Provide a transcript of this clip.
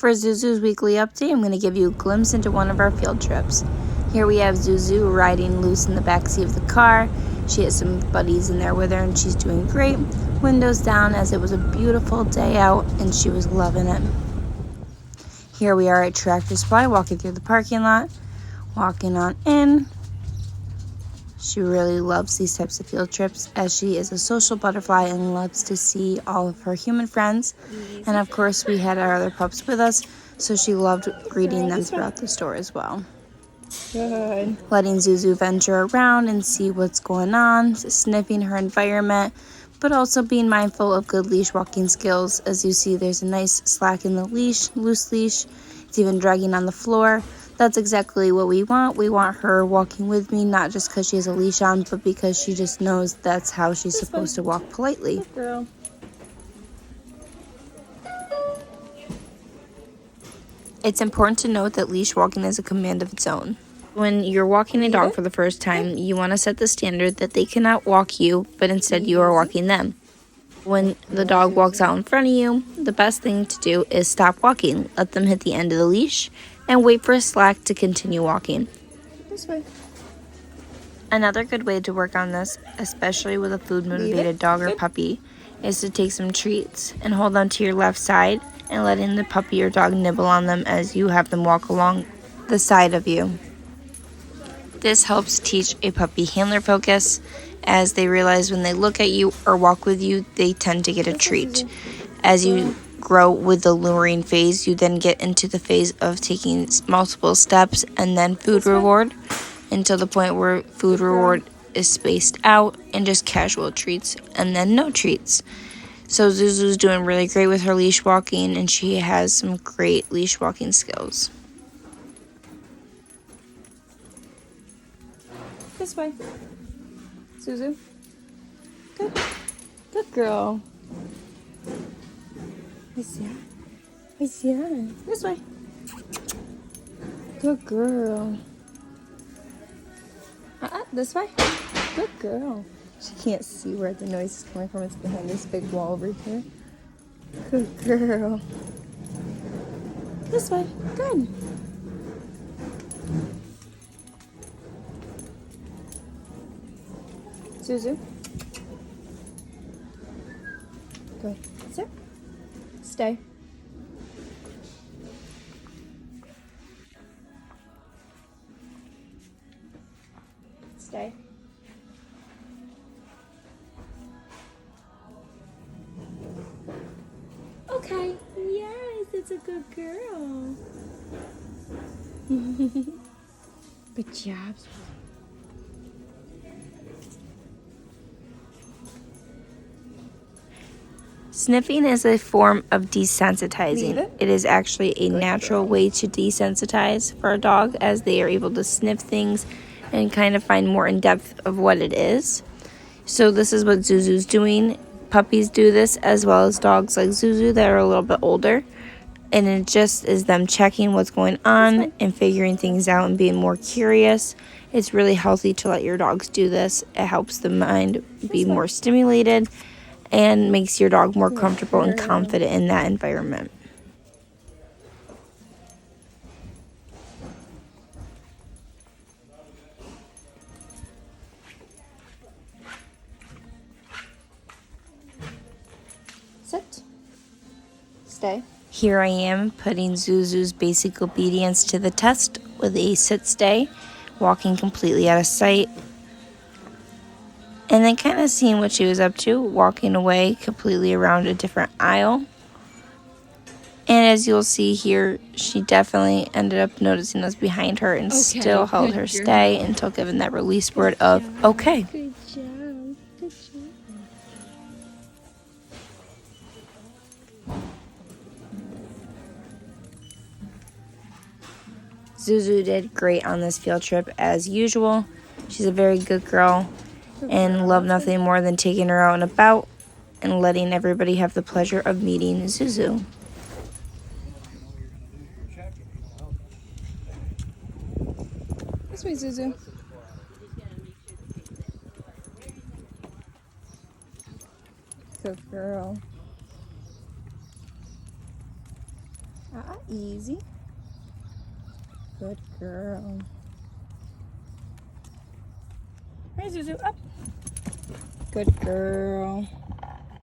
For Zuzu's weekly update, I'm going to give you a glimpse into one of our field trips. Here we have Zuzu riding loose in the backseat of the car. She has some buddies in there with her and she's doing great. Windows down as it was a beautiful day out and she was loving it. Here we are at Tractor Supply walking through the parking lot, walking on in. She really loves these types of field trips as she is a social butterfly and loves to see all of her human friends. And of course we had our other pups with us, so she loved greeting them throughout the store as well. Good. Letting Zuzu venture around and see what's going on, sniffing her environment, but also being mindful of good leash walking skills. As you see, there's a nice slack in the leash, loose leash. It's even dragging on the floor. That's exactly what we want. We want her walking with me, not just because she has a leash on, but because she just knows that's how she's supposed to walk politely. Good girl. It's important to note that leash walking is a command of its own. When you're walking a dog for the first time, you want to set the standard that they cannot walk you, but instead you are walking them. When the dog walks out in front of you, the best thing to do is stop walking. Let them hit the end of the leash and wait for a slack to continue walking. This way. Another good way to work on this, especially with a food-motivated dog or puppy, is to take some treats and hold them to your left side and letting the puppy or dog nibble on them as you have them walk along the side of you. This helps teach a puppy handler focus, as they realize when they look at you or walk with you, they tend to get a treat. As you grow with the luring phase, you then get into the phase of taking multiple steps and then food reward, until the point where food reward is spaced out and just casual treats and then no treats. So Zuzu's doing really great with her leash walking and she has some great leash walking skills. This way. Zuzu. Good. Good girl. What's that? This way. Good girl. This way. Good girl. She can't see where the noise is coming from. It's behind this big wall over here. Good girl. This way. Good. Zuzu. Good. Sit. Stay. Stay. Okay. Yes, it's a good girl. Good job. Sniffing is a form of desensitizing. It is actually a natural way to desensitize for a dog, as they are able to sniff things and kind of find more in depth of what it is. So this is what Zuzu's doing. Puppies do this as well as dogs like Zuzu that are a little bit older. And it just is them checking what's going on and figuring things out and being more curious. It's really healthy to let your dogs do this. It helps the mind be more stimulated and makes your dog more comfortable and confident in that environment. Sit. Stay. Here I am putting Zuzu's basic obedience to the test with a sit-stay, walking completely out of sight, and then kind of seeing what she was up to, walking away completely around a different aisle. And as you'll see here, she definitely ended up noticing us behind her and still held her stay until given that release word of okay. Good job. Good job. Zuzu did great on this field trip as usual. She's a very good girl and love nothing more than taking her out and about and letting everybody have the pleasure of meeting Zuzu. This way, Zuzu. Good girl. Easy. Good girl. Hey, Zuzu, up. Good girl.